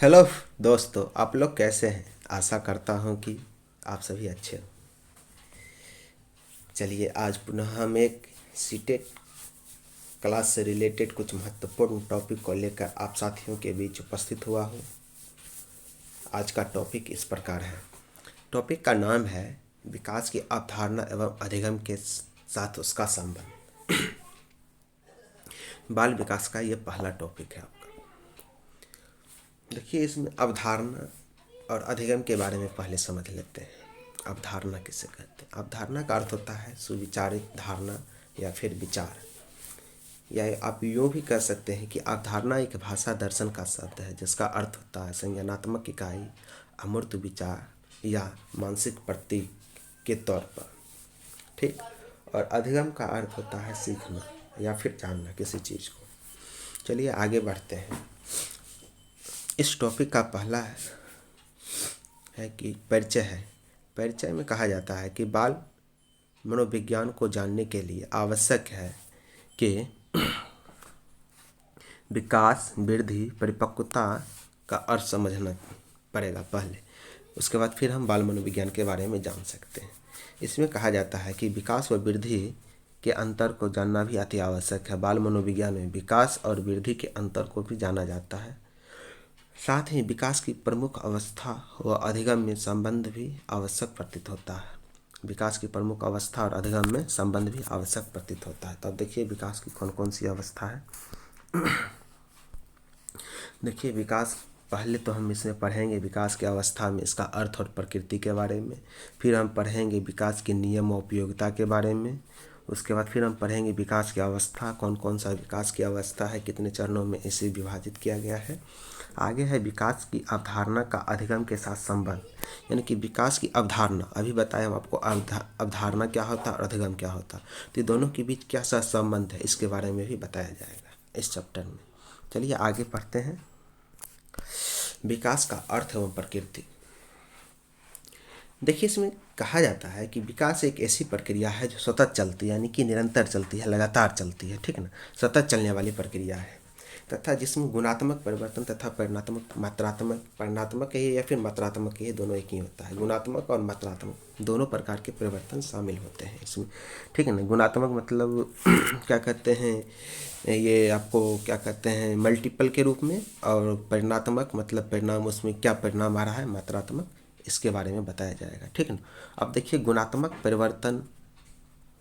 Hello दोस्तों, आप लोग कैसे हैं। आशा करता हूं कि आप सभी अच्छे हो। चलिए आज पुनः हम एक सीटेट क्लास से रिलेटेड कुछ महत्वपूर्ण टॉपिक को लेकर आप साथियों के बीच उपस्थित हुआ हूं। आज का टॉपिक इस प्रकार है। टॉपिक का नाम है विकास की अवधारणा एवं अधिगम के साथ उसका संबंध। बाल विकास का ये पहला टॉपिक है आपका। देखिए, इसमें अवधारणा और अधिगम के बारे में पहले समझ लेते हैं। अवधारणा किसे कहते हैं। अवधारणा का अर्थ होता है सुविचारित धारणा या फिर विचार, या आप यूँ भी कह सकते हैं कि अवधारणा एक भाषा दर्शन का शब्द है जिसका अर्थ होता है संज्ञानात्मक इकाई, अमूर्त विचार या मानसिक प्रतीक के तौर पर। ठीक। और अधिगम का अर्थ होता है सीखना या फिर जानना किसी चीज़ को। चलिए आगे बढ़ते हैं। इस टॉपिक का पहला है कि परिचय है। परिचय में कहा जाता है कि बाल मनोविज्ञान को जानने के लिए आवश्यक है कि विकास, वृद्धि, परिपक्वता का अर्थ समझना पड़ेगा पहले। उसके बाद फिर हम बाल मनोविज्ञान के बारे में जान सकते हैं। इसमें कहा जाता है कि विकास व वृद्धि के अंतर को जानना भी अति आवश्यक है। बाल मनोविज्ञान में विकास और वृद्धि के अंतर को भी जाना जाता है। साथ ही विकास की प्रमुख अवस्था व अधिगम में संबंध भी आवश्यक प्रतीत होता है। विकास की प्रमुख अवस्था और अधिगम में संबंध भी आवश्यक प्रतीत होता है। तो अब देखिए विकास की कौन कौन सी अवस्था है। देखिए विकास, पहले तो हम इसमें पढ़ेंगे विकास की अवस्था में इसका अर्थ और प्रकृति के बारे में। फिर हम पढ़ेंगे विकास के नियम और उपयोगिता के बारे में। उसके बाद फिर हम पढ़ेंगे विकास की अवस्था, कौन कौन सा विकास की अवस्था है, कितने चरणों में इसे विभाजित किया गया है। आगे है विकास की अवधारणा का अधिगम के साथ संबंध, यानी कि विकास की अवधारणा, अभी बताया हम आपको अवधारणा क्या होता है और अधिगम क्या होता है। तो ये दोनों के बीच क्या सा संबंध है इसके बारे में भी बताया जाएगा इस चैप्टर में। चलिए आगे पढ़ते हैं। विकास का अर्थ एवं प्रकृति। देखिए इसमें कहा जाता है कि विकास एक ऐसी प्रक्रिया है जो सतत चलती है, यानी कि निरंतर चलती है, लगातार चलती है। ठीक है ना, सतत चलने वाली प्रक्रिया है तथा जिसमें गुणात्मक परिवर्तन तथा परिणात्मक है या फिर मात्रात्मक है, दोनों एक ही होता है। गुणात्मक और मात्रात्मक दोनों प्रकार के परिवर्तन शामिल होते हैं इसमें। ठीक है ना, गुणात्मक मतलब क्या कहते हैं, ये आपको क्या कहते हैं मल्टीपल के रूप में, और परिणात्मक मतलब परिणाम, उसमें क्या परिणाम आ रहा है, मात्रात्मक, इसके बारे में बताया जाएगा। ठीक है ना। अब देखिए गुणात्मक परिवर्तन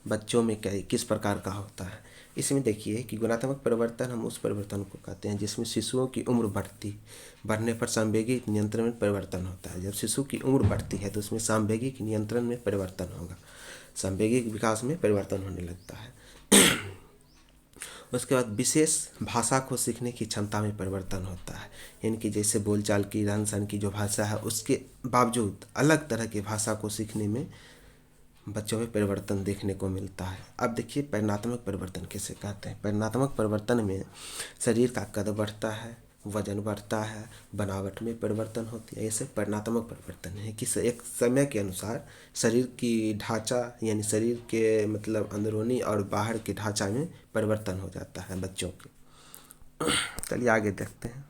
बच्चों में क्या किस प्रकार का होता है। इसमें देखिए कि गुणात्मक परिवर्तन हम उस परिवर्तन को कहते हैं जिसमें शिशुओं की उम्र बढ़ने पर सांवेगिक नियंत्रण में परिवर्तन होता है। जब शिशु की उम्र बढ़ती है तो उसमें सांवेगिक नियंत्रण में परिवर्तन होगा, सांवेगिक विकास में परिवर्तन होने लगता है। उसके बाद विशेष भाषा को सीखने की क्षमता में परिवर्तन होता है, यानी कि जैसे बोलचाल की, रहन सहन की जो भाषा है उसके बावजूद अलग तरह की भाषा को सीखने में बच्चों में परिवर्तन देखने को मिलता है। अब देखिए परिणात्मक परिवर्तन किसे कहते हैं। परिणात्मक परिवर्तन में शरीर का कद बढ़ता है, वजन बढ़ता है, बनावट में परिवर्तन होती है। ऐसे परिणात्मक परिवर्तन है कि एक समय के अनुसार शरीर की ढांचा, यानी शरीर के मतलब अंदरूनी और बाहर के ढांचा में परिवर्तन हो जाता है बच्चों के। चलिए आगे देखते हैं।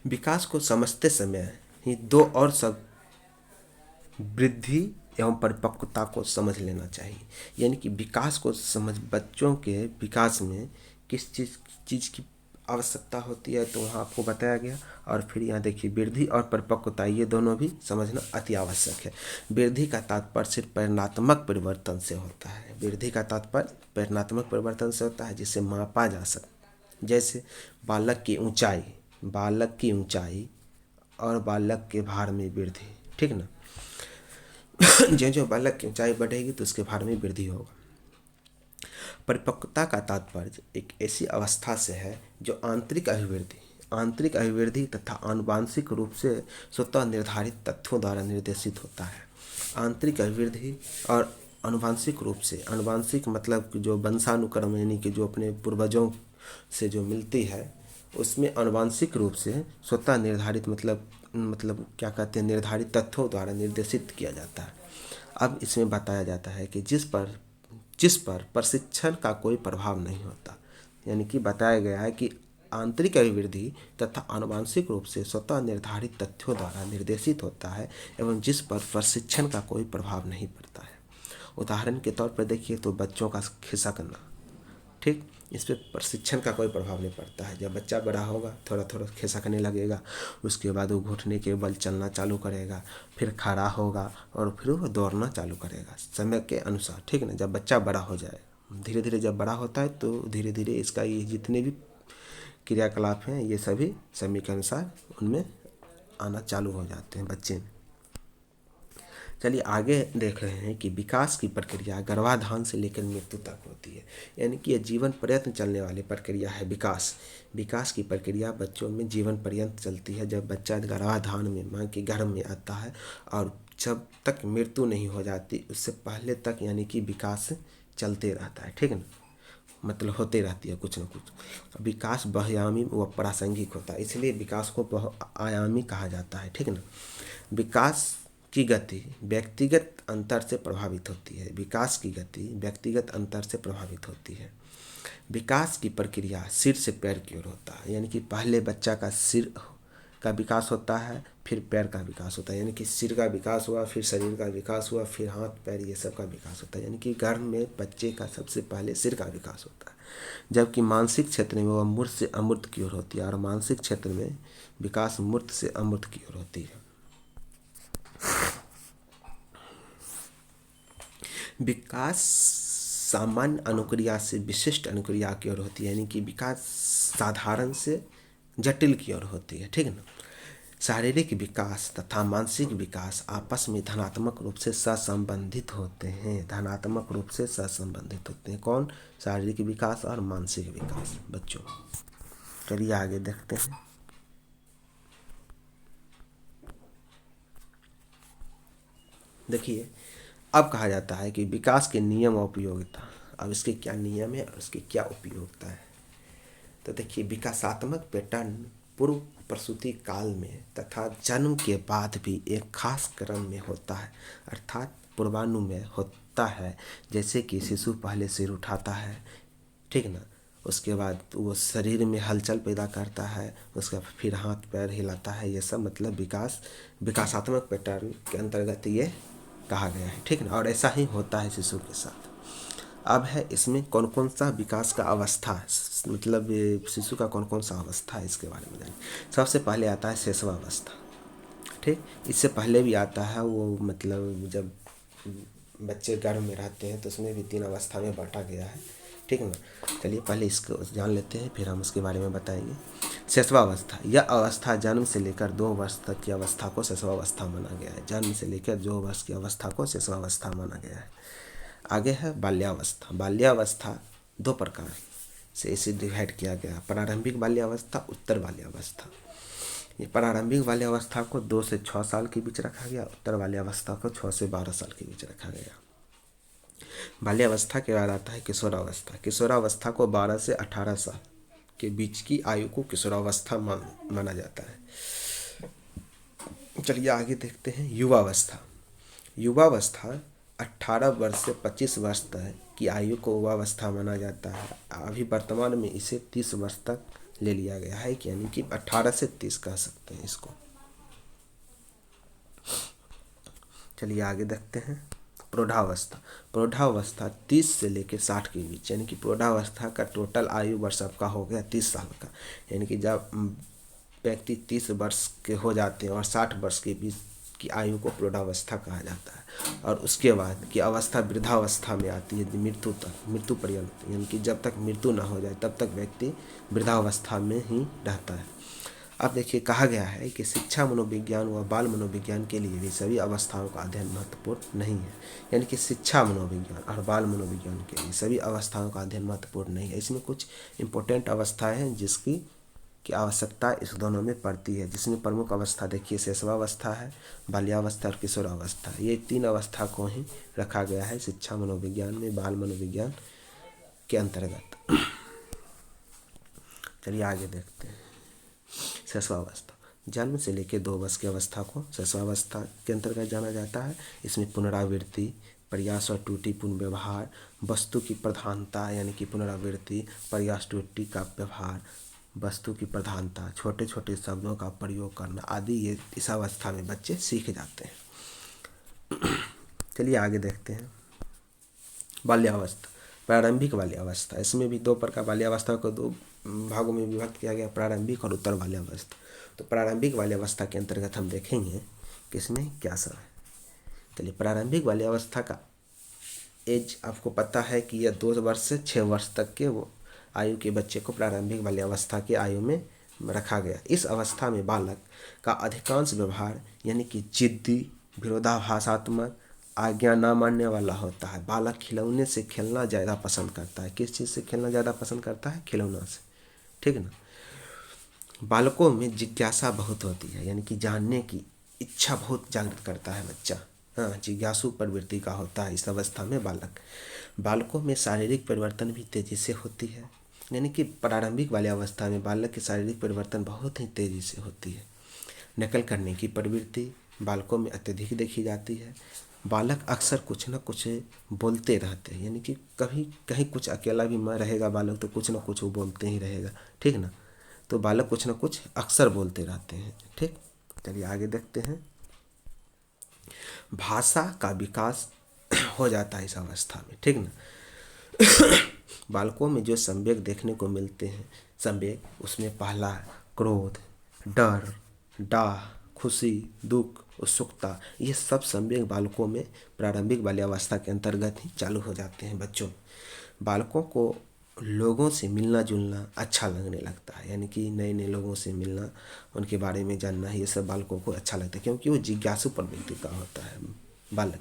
विकास को समझते समय ही दो और सब वृद्धि एवं परिपक्वता को समझ लेना चाहिए। यानी कि विकास को समझ, बच्चों के विकास में किस चीज़ की आवश्यकता होती है तो वहाँ आपको बताया गया। और फिर यहाँ देखिए वृद्धि और परिपक्वता, ये दोनों भी समझना अति आवश्यक है। वृद्धि का तात्पर्य सिर्फ परिणात्मक परिवर्तन से होता है। वृद्धि का तात्पर्य परिणात्मक परिवर्तन से होता है जिसे मापा जा सकता, जैसे बालक की ऊंचाई और बालक के भार में वृद्धि। ठीक ना, जो बालक की ऊंचाई बढ़ेगी तो उसके भार में वृद्धि होगा। परिपक्वता का तात्पर्य एक ऐसी अवस्था से है जो आंतरिक अभिवृद्धि तथा आनुवांशिक रूप से स्वतः निर्धारित तथ्यों द्वारा निर्देशित होता है। आंतरिक अभिवृद्धि और आनुवांशिक रूप से, आनुवांशिक मतलब कि जो वंशानुक्रम, यानी कि जो अपने पूर्वजों से जो मिलती है, उसमें आनुवांशिक रूप से स्वतः निर्धारित मतलब क्या कहते हैं, निर्धारित तथ्यों द्वारा निर्देशित किया जाता है। अब इसमें बताया जाता है कि जिस पर प्रशिक्षण का कोई प्रभाव नहीं होता, यानी कि बताया गया है कि आंतरिक अभिवृद्धि तथा आनुवांशिक रूप से स्वतः निर्धारित तथ्यों द्वारा निर्देशित होता है एवं जिस पर प्रशिक्षण का कोई प्रभाव नहीं पड़ता है। उदाहरण के तौर पर देखिए तो बच्चों का खिसकना, ठीक, इस पर प्रशिक्षण का कोई प्रभाव नहीं पड़ता है। जब बच्चा बड़ा होगा थोड़ा थोड़ा खिसकने लगेगा, उसके बाद वो घुटने के बल चलना चालू करेगा, फिर खड़ा होगा और फिर वो दौड़ना चालू करेगा समय के अनुसार, ठीक ना। जब बच्चा बड़ा हो जाए, धीरे धीरे जब बड़ा होता है तो धीरे धीरे इसका ये जितने भी क्रियाकलाप हैं ये सभी समय के अनुसार उनमें आना चालू हो जाते हैं बच्चे में। चलिए आगे देख रहे हैं कि विकास की प्रक्रिया गर्भाधान से लेकर मृत्यु तक होती है, यानी कि यह जीवन पर्यंत चलने वाली प्रक्रिया है। विकास की प्रक्रिया बच्चों में जीवन पर्यंत चलती है। जब बच्चा गर्भाधान में माँ के गर्भ में आता है और जब तक मृत्यु नहीं हो जाती उससे पहले तक यानी कि विकास चलते रहता है, ठीक है ना, मतलब होते रहती है कुछ न कुछ। विकास बहुआयामी व प्रासंगिक होता है, इसलिए विकास को बहुआयामी कहा जाता है, ठीक है ना। विकास की गति व्यक्तिगत अंतर से प्रभावित होती है। विकास की गति व्यक्तिगत अंतर से प्रभावित होती है। विकास की प्रक्रिया सिर से पैर की ओर होता है, यानी कि पहले बच्चा का सिर का विकास होता है, फिर पैर का विकास होता है, यानी कि सिर का विकास हुआ, फिर शरीर का विकास हुआ, फिर हाथ पैर ये सब का विकास होता है। यानी कि गर्भ में बच्चे का सबसे पहले सिर का विकास होता है, जबकि मानसिक क्षेत्र में वह मूर्त से अमूर्त की ओर होती है और मानसिक क्षेत्र में विकास मूर्त से अमूर्त की ओर होती है। विकास सामान्य अनुक्रिया से विशिष्ट अनुक्रिया की ओर होती है, यानी कि विकास साधारण से जटिल की ओर होती है, ठीक है ना। शारीरिक विकास तथा मानसिक विकास आपस में धनात्मक रूप से सहसंबंधित होते हैं। धनात्मक रूप से सहसंबंधित होते हैं कौन? शारीरिक विकास और मानसिक विकास बच्चों। चलिए आगे देखते हैं। देखिए अब कहा जाता है कि विकास के नियम और उपयोगिता। अब इसके क्या नियम है और इसकी क्या उपयोगिता है। तो देखिए विकासात्मक पैटर्न पूर्व प्रसूति काल में तथा जन्म के बाद भी एक खास क्रम में होता है, अर्थात पूर्वानुमेय होता है। जैसे कि शिशु पहले सिर उठाता है, ठीक ना, उसके बाद वो शरीर में हलचल पैदा करता है, उसका फिर हाथ पैर हिलाता है, ये सब मतलब विकासात्मक पैटर्न के अंतर्गत ये कहा गया है, ठीक ना। और ऐसा ही होता है शिशु के साथ। अब है इसमें कौन कौन सा विकास का अवस्था, मतलब शिशु का कौन कौन सा अवस्था है इसके बारे में जानिए। सबसे पहले आता है शैशवावस्था, ठीक। इससे पहले भी आता है वो, मतलब जब बच्चे गर्भ में रहते हैं तो उसमें भी 3 अवस्था में बांटा गया है, ठीक है ना। चलिए पहले इसको जान लेते हैं, फिर हम उसके बारे में बताएंगे। शैशवावस्था, यह अवस्था जन्म से लेकर 2 वर्ष तक की अवस्था को शैशवावस्था माना गया है। जन्म से लेकर 2 वर्ष की अवस्था को शैशवावस्था माना गया है। आगे है बाल्यावस्था। बाल्यावस्था 2 प्रकार से इसे डिवाइड किया गया। प्रारंभिक बाल्यावस्था, उत्तर बाल्यावस्था। ये प्रारंभिक बाल्यावस्था को 2 से 6 साल के बीच रखा गया, उत्तर बाल्यावस्था को 6 से 12 साल के बीच रखा गया। बाल्यावस्था के बाद आता है किशोरावस्था। किशोरावस्था को 12 से 18 साल के बीच की आयु को किशोरावस्था माना जाता है। चलिए आगे देखते हैं युवावस्था। युवावस्था 18 वर्ष से 25 वर्ष तक की आयु को युवावस्था माना जाता है। अभी वर्तमान में इसे 30 वर्ष तक ले लिया गया है, यानी कि 18 से 30 कह सकते हैं इसको। चलिए आगे देखते हैं प्रौढ़ावस्था। प्रौढ़ावस्था 30 से लेकर 60 के बीच, यानी कि प्रौढ़ावस्था का टोटल आयु वर्ष आपका हो गया 30 साल का। यानी कि जब व्यक्ति 30 वर्ष के हो जाते हैं और 60 वर्ष के बीच की आयु को प्रौढ़ावस्था कहा जाता है। और उसके बाद की अवस्था वृद्धावस्था में आती है, मृत्यु तक, मृत्यु पर्यंत, यानी कि जब तक मृत्यु न हो जाए तब तक व्यक्ति वृद्धावस्था में ही रहता है। अब देखिए कहा गया है कि शिक्षा मनोविज्ञान व बाल मनोविज्ञान के लिए भी सभी अवस्थाओं का अध्ययन महत्वपूर्ण नहीं है। यानी कि शिक्षा मनोविज्ञान और बाल मनोविज्ञान के लिए सभी अवस्थाओं का अध्ययन महत्वपूर्ण नहीं है। इसमें कुछ इंपॉर्टेंट अवस्थाएं हैं जिसकी आवश्यकता इस दोनों में पड़ती है, जिसमें प्रमुख अवस्था देखिए शैशवावस्था है, बाल्यावस्था और किशोरावस्था। ये 3 अवस्था को ही रखा गया है शिक्षा मनोविज्ञान में, बाल मनोविज्ञान के अंतर्गत। चलिए आगे देखते हैं। शैशवावस्था जन्म से लेकर 2 वर्ष की अवस्था को शैशवावस्था के अंतर्गत जाना जाता है। इसमें पुनरावृत्ति, प्रयास और त्रुटिपूर्ण व्यवहार, वस्तु की प्रधानता यानी कि पुनरावृत्ति, प्रयास त्रुटि का व्यवहार, वस्तु की प्रधानता, छोटे छोटे शब्दों का प्रयोग करना आदि ये इस अवस्था में बच्चे सीख जाते हैं। चलिए आगे देखते हैं। बाल्यावस्था, प्रारंभिक बाल्यावस्था। इसमें भी दो प्रकार, बाल्यावस्था को दो भागों में विभक्त किया गया, प्रारंभिक और उत्तर बाल्यावस्था। तो प्रारंभिक बाल्यावस्था के अंतर्गत हम देखेंगे कि इसमें क्या सब है। चलिए, प्रारंभिक बाल्यावस्था का एज आपको पता है कि यह 2 वर्ष से 6 वर्ष तक के वो आयु के बच्चे को प्रारंभिक बाल्यावस्था की आयु में रखा गया। इस अवस्था में बालक का अधिकांश व्यवहार यानी कि जिद्दी, विरोधाभासात्मक, आज्ञा न मानने वाला होता है। बालक खिलौने से खेलना ज़्यादा पसंद करता है। किस चीज़ से खेलना ज़्यादा पसंद करता है? खिलौना से, ठीक ना। बालकों में जिज्ञासा बहुत होती है, यानी कि जानने की इच्छा बहुत जागृत करता है बच्चा। हाँ, जिज्ञासु प्रवृत्ति का होता है इस अवस्था में बालक। बालकों में शारीरिक परिवर्तन भी तेज़ी से होती है, यानी कि प्रारंभिक वाली अवस्था में बालक की शारीरिक परिवर्तन बहुत ही तेज़ी से होती है। नकल करने की प्रवृत्ति बालकों में अत्यधिक देखी जाती है। बालक अक्सर कुछ न कुछ बोलते रहते हैं, यानी कि कभी कहीं कुछ अकेला भी में रहेगा बालक तो कुछ न कुछ वो बोलते ही रहेगा, ठीक ना। तो बालक कुछ न कुछ अक्सर बोलते रहते हैं, ठीक। चलिए आगे देखते हैं। भाषा का विकास हो जाता है इस अवस्था में, ठीक ना। बालकों में जो संवेग देखने को मिलते हैं, संवेग उसमें पहला क्रोध, डर, डाह, खुशी, दुख, उत्सुकता, ये सब संवेग बालकों में प्रारंभिक बाल्यावस्था के अंतर्गत ही चालू हो जाते हैं बच्चों। बालकों को लोगों से मिलना जुलना अच्छा लगने लगता है, यानी कि नए नए लोगों से मिलना, उनके बारे में जानना, ये सब बालकों को अच्छा लगता है, क्योंकि वो जिज्ञासु प्रवृत्ति का होता है बालक।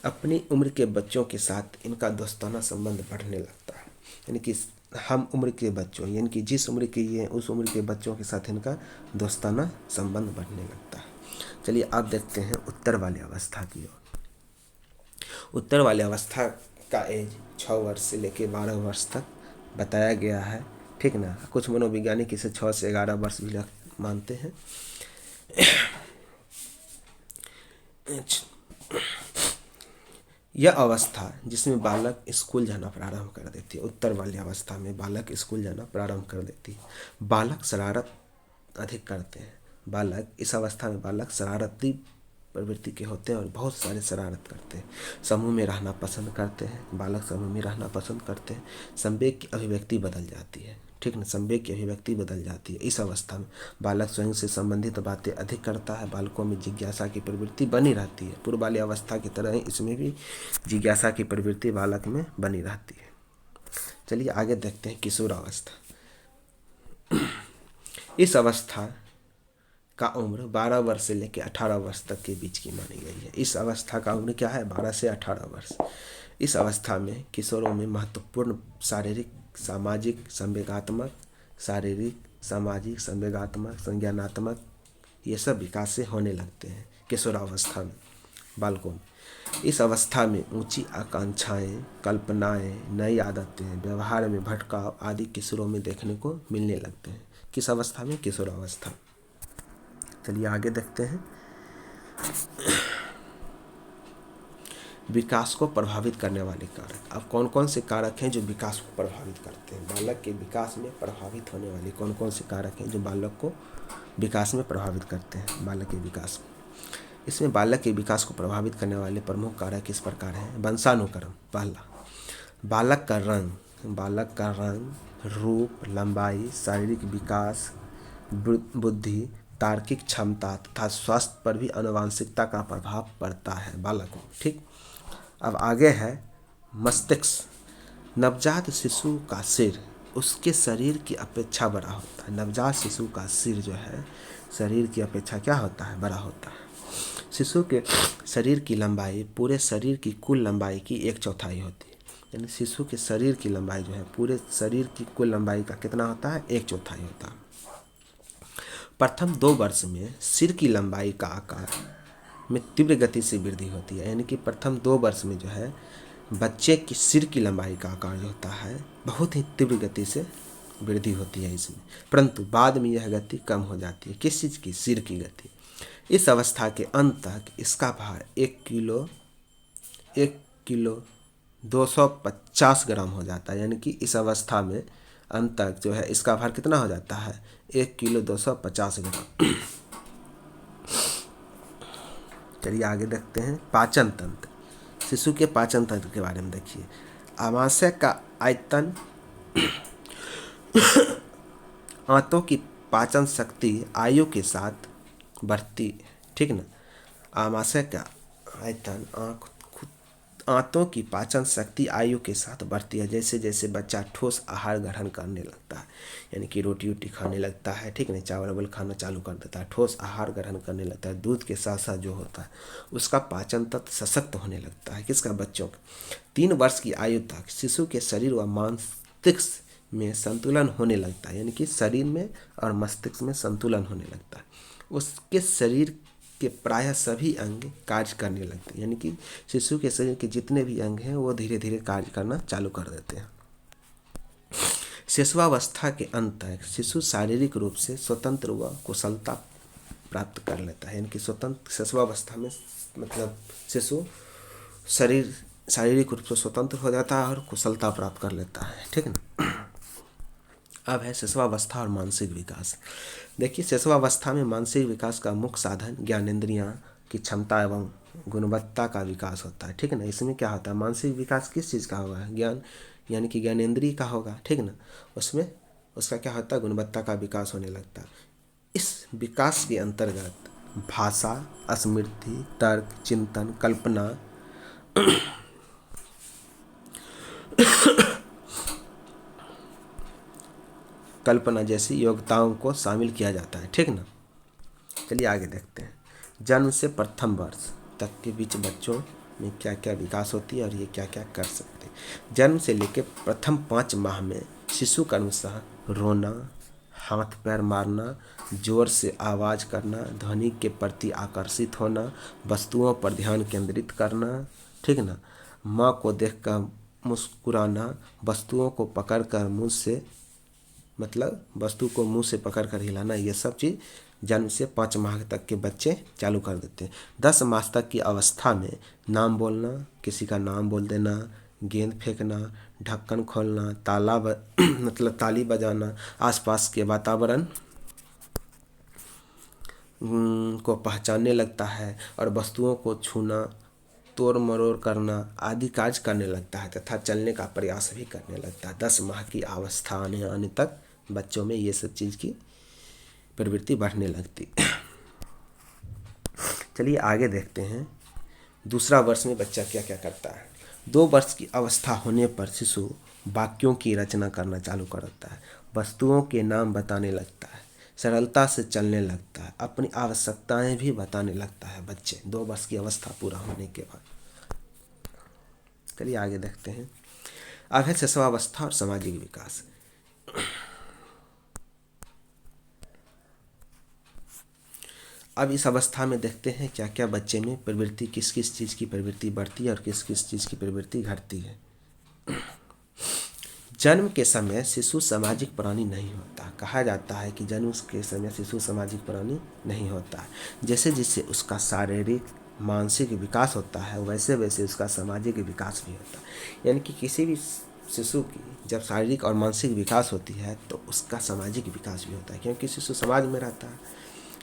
अपनी उम्र के बच्चों के साथ इनका दोस्ताना संबंध बढ़ने लगता है, यानी कि हम उम्र के बच्चों, यानी कि जिस उम्र के ये उस उम्र के बच्चों के साथ इनका दोस्ताना संबंध बढ़ने लगता है। चलिए अब देखते हैं उत्तर वाली अवस्था की ओर। उत्तर वाली अवस्था का एज 6 वर्ष से लेकर 12 वर्ष तक बताया गया है, ठीक ना। कुछ मनोवैज्ञानिक इसे 6 से 11 वर्ष भी मानते हैं। यह अवस्था जिसमें बालक स्कूल जाना प्रारंभ कर देती है, उत्तर वाली अवस्था में बालक स्कूल जाना प्रारंभ कर देती है। बालक शरारत अधिक करते हैं। बालक इस अवस्था में बालक शरारती प्रवृत्ति के होते हैं और बहुत सारे शरारत करते हैं। समूह में रहना पसंद करते हैं, बालक समूह में रहना पसंद करते हैं। संवेग की अभिव्यक्ति बदल जाती है, ठीक ना। संवेग की अभिव्यक्ति बदल जाती है। इस अवस्था में बालक स्वयं से संबंधित बातें अधिक करता है। बालकों में जिज्ञासा की प्रवृत्ति बनी रहती है। पूर्व वाली अवस्था की तरह ही इसमें भी जिज्ञासा की प्रवृत्ति बालक में बनी रहती है। चलिए आगे देखते हैं किशोरावस्था। इस अवस्था का उम्र 12 वर्ष से लेकर 18 वर्ष तक के बीच की मानी गई है। इस अवस्था का उम्र क्या है? 12 से 18 वर्ष। इस अवस्था में किशोरों में महत्वपूर्ण शारीरिक, सामाजिक, संवेगात्मक, शारीरिक, सामाजिक, संवेगात्मक, संज्ञानात्मक, ये सब विकास से होने लगते हैं किशोरावस्था में बालकों में। इस अवस्था में ऊंची आकांक्षाएं, कल्पनाएं, नई आदतें, व्यवहार में भटकाव आदि किशोरों में देखने को मिलने लगते हैं। किस अवस्था में? किशोरावस्था। चलिए आगे देखते हैं। विकास को प्रभावित करने वाले कारक। अब कौन कौन से कारक हैं जो विकास को प्रभावित करते हैं? बालक के विकास में प्रभावित होने वाले कौन कौन से कारक हैं जो बालक को विकास में प्रभावित करते हैं? बालक के विकास में, इसमें बालक के विकास को प्रभावित करने वाले प्रमुख कारक इस प्रकार हैं। वंशानुक्रम पहला, बालक का रंग, रूप, लंबाई, शारीरिक विकास, बुद्धि, तार्किक क्षमता तथा स्वास्थ्य पर भी आनुवंशिकता का प्रभाव पड़ता है बालकों, ठीक। अब आगे है मस्तिष्क। नवजात शिशु का सिर उसके शरीर की अपेक्षा बड़ा होता है। नवजात शिशु का सिर जो है शरीर की अपेक्षा क्या होता है? बड़ा होता है। शिशु के शरीर की लंबाई पूरे शरीर की कुल लंबाई की 1/4 होती है, यानी शिशु के शरीर की लंबाई जो है पूरे शरीर की कुल लंबाई का कितना होता है? 1/4 होता है। प्रथम 2 वर्ष में सिर की लंबाई का आकार में तीव्र गति से वृद्धि होती है, यानी कि प्रथम 2 वर्ष में जो है बच्चे की सिर की लंबाई का आकार जो होता है बहुत ही तीव्र गति से वृद्धि होती है इसमें, परंतु बाद में यह गति कम हो जाती है। किस चीज़ की? सिर की गति। इस अवस्था के अंत तक इसका भार 1 किलो 250 ग्राम हो जाता है, यानी कि इस अवस्था में अंत तक जो है इसका भार कितना हो जाता है 1 किलो 250 ग्राम। चलिए आगे देखते हैं पाचन तंत्र। शिशु के पाचन तंत्र के बारे में देखिए। आमाशय का आयतन आंतों की पाचन शक्ति आयु के साथ बढ़ती है, ठीक ना। आमाशय का आयतन आंतों की पाचन शक्ति आयु के साथ बढ़ती है। जैसे जैसे बच्चा ठोस आहार ग्रहण करने लगता है, यानी कि रोटी वोटी खाने लगता है, ठीक ना, चावल वावल खाना चालू कर देता है, ठोस आहार ग्रहण करने लगता है, दूध के साथ साथ जो होता है उसका पाचन तंत्र सशक्त होने लगता है। किसका? बच्चों का। 3 वर्ष की आयु तक शिशु के शरीर व मस्तिष्क में संतुलन होने लगता है, यानी कि शरीर में और मस्तिष्क में संतुलन होने लगता है। उसके शरीर के प्रायः सभी अंग कार्य करने लगते हैं, यानी कि शिशु के शरीर के जितने भी अंग हैं वो धीरे धीरे कार्य करना चालू कर देते हैं। शिशुआवस्था के अंत तक शिशु शारीरिक रूप से स्वतंत्र व कुशलता प्राप्त कर लेता है, यानी कि स्वतंत्र शिशुआवस्था में मतलब शिशु शारीरिक रूप से स्वतंत्र हो जाता है और कुशलता प्राप्त कर लेता है, ठीक है ना। अब है शिशुआवस्था और मानसिक विकास। देखिए शिशुआवस्था में मानसिक विकास का मुख्य साधन ज्ञानेंद्रियां की क्षमता एवं गुणवत्ता का विकास होता है, ठीक है ना। इसमें क्या होता है, मानसिक विकास किस चीज़ का होगा, ज्ञान यानी कि ज्ञानेंद्रिय का होगा, ठीक ना। उसमें उसका क्या होता है, गुणवत्ता का विकास होने लगता है। इस विकास के अंतर्गत भाषा, स्मृति, तर्क, चिंतन, कल्पना जैसी योग्यताओं को शामिल किया जाता है, ठीक ना। चलिए आगे देखते हैं। जन्म से प्रथम वर्ष तक के बीच बच्चों में क्या क्या विकास होती है और ये क्या क्या कर सकते हैं। जन्म से लेकर प्रथम 5 माह में शिशु क्रमशः रोना, हाथ पैर मारना, जोर से आवाज़ करना, ध्वनि के प्रति आकर्षित होना, वस्तुओं पर ध्यान केंद्रित करना, ठीक ना, माँ को देखकर मुस्कुराना, वस्तुओं को पकड़कर मुँह से मतलब वस्तु को मुंह से पकड़कर हिलाना, ये सब चीज़ जन्म से 5 माह तक के बच्चे चालू कर देते हैं। 10 मास तक की अवस्था में नाम बोलना, किसी का नाम बोल देना, गेंद फेंकना, ढक्कन खोलना, मतलब ताली बजाना, आसपास के वातावरण को पहचानने लगता है और वस्तुओं को छूना, तोड़ मरोड़ करना आदि कार्य करने लगता है तथा चलने का प्रयास भी करने लगता है। 10 माह की अवस्था आने तक बच्चों में ये सब चीज़ की प्रवृत्ति बढ़ने लगती। चलिए आगे देखते हैं दूसरा वर्ष में बच्चा क्या क्या करता है। 2 वर्ष की अवस्था होने पर शिशु वाक्यों की रचना करना चालू कर देता है, वस्तुओं के नाम बताने लगता है, सरलता से चलने लगता है, अपनी आवश्यकताएं भी बताने लगता है बच्चे 2 वर्ष की अवस्था पूरा होने के बाद। चलिए आगे देखते हैं। अब है शिशुआवस्था और सामाजिक विकास। अब इस अवस्था में देखते हैं क्या क्या बच्चे में प्रवृत्ति, किस किस चीज़ की प्रवृत्ति बढ़ती है और किस किस चीज़ की प्रवृत्ति घटती है। जन्म के समय शिशु सामाजिक प्राणी नहीं होता। कहा जाता है कि जन्म के समय शिशु सामाजिक प्राणी नहीं होता है। जैसे जैसे उसका शारीरिक मानसिक विकास होता है वैसे वैसे उसका सामाजिक विकास भी होता है। यानी कि किसी भी शिशु की जब शारीरिक और मानसिक विकास होती है तो उसका सामाजिक विकास भी होता है, क्योंकि शिशु समाज में रहता है,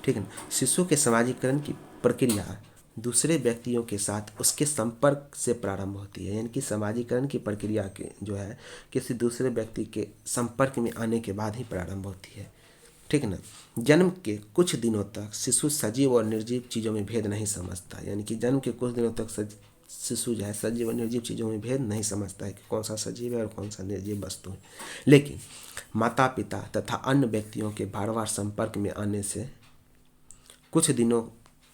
ठीक है ना। शिशु के सामाजिकरण की प्रक्रिया दूसरे व्यक्तियों के साथ उसके संपर्क से प्रारंभ होती है, यानी कि सामाजिकरण की प्रक्रिया के जो है किसी दूसरे व्यक्ति के संपर्क में आने के बाद ही प्रारंभ होती है, ठीक है ना। जन्म के कुछ दिनों तक शिशु सजीव और निर्जीव चीज़ों में भेद नहीं समझता, यानी कि जन्म के कुछ दिनों तक शिशु जो है सजीव और निर्जीव चीज़ों में भेद नहीं समझता है कि कौन सा सजीव है और कौन सा निर्जीव वस्तु है। लेकिन माता पिता तथा अन्य व्यक्तियों के बार बार संपर्क में आने से कुछ दिनों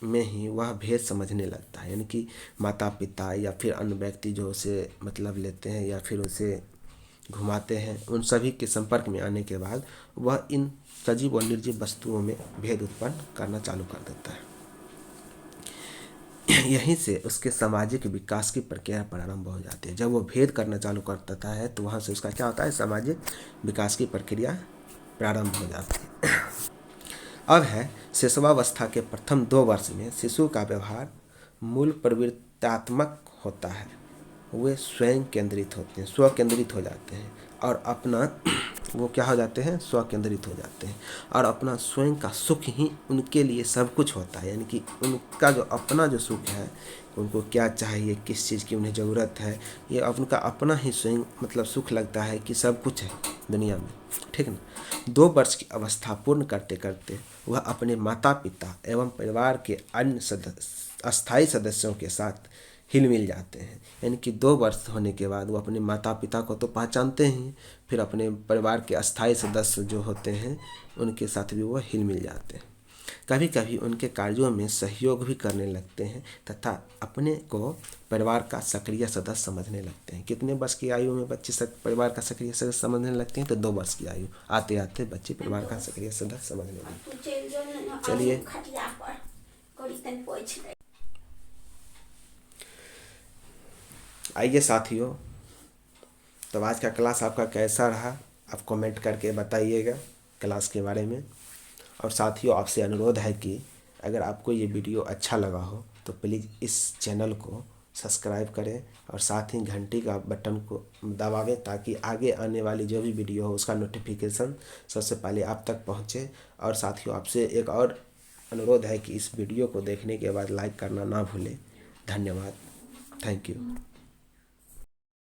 में ही वह भेद समझने लगता है, यानी कि माता पिता या फिर अन्य व्यक्ति जो उसे मतलब लेते हैं या फिर उसे घुमाते हैं, उन सभी के संपर्क में आने के बाद वह इन सजीव और निर्जीव वस्तुओं में भेद उत्पन्न करना चालू कर देता है। यहीं से उसके सामाजिक विकास की प्रक्रिया प्रारंभ हो जाती है। जब वो भेद करना चालू कर देता है तो वहाँ से उसका क्या होता है, सामाजिक विकास की प्रक्रिया प्रारंभ हो जाती है। अब है शिशुआवस्था के प्रथम 2 वर्ष में शिशु का व्यवहार मूल प्रवृत्तात्मक होता है। वे स्वयं केंद्रित होते हैं, स्व केंद्रित हो जाते हैं और अपना वो क्या हो जाते हैं, स्वकेंद्रित हो जाते हैं और अपना स्वयं का सुख ही उनके लिए सब कुछ होता है। यानी कि उनका जो अपना जो सुख है, उनको क्या चाहिए, किस चीज़ की उन्हें ज़रूरत है, ये उनका अपना ही स्वयं मतलब सुख लगता है कि सब कुछ है दुनिया में, ठीक ना। 2 वर्ष की अवस्था पूर्ण करते करते वह अपने माता पिता एवं परिवार के अन्य अस्थायी सदस्यों के साथ हिल मिल जाते हैं। यानी कि 2 वर्ष होने के बाद वो अपने माता पिता को तो पहचानते हैं, फिर अपने परिवार के अस्थायी सदस्य जो होते हैं उनके साथ भी वो हिल मिल जाते हैं। कभी कभी उनके कार्यों में सहयोग भी करने लगते हैं तथा अपने को परिवार का सक्रिय सदस्य समझने लगते हैं। कितने वर्ष की आयु में बच्चे परिवार का सक्रिय सदस्य समझने लगते हैं? तो 2 वर्ष की आयु आते आते बच्चे परिवार का सक्रिय सदस्य समझने लगते हैं। चलिए, आइए साथियों, तो आज का क्लास आपका कैसा रहा आप कमेंट करके बताइएगा क्लास के बारे में। और साथियों, आपसे अनुरोध है कि अगर आपको ये वीडियो अच्छा लगा हो तो प्लीज़ इस चैनल को सब्सक्राइब करें और साथ ही घंटी का बटन को दबावें ताकि आगे आने वाली जो भी वीडियो हो उसका नोटिफिकेशन सबसे पहले आप तक पहुंचे। और साथियों, आपसे एक और अनुरोध है कि इस वीडियो को देखने के बाद लाइक करना ना भूलें। धन्यवाद। Thank you.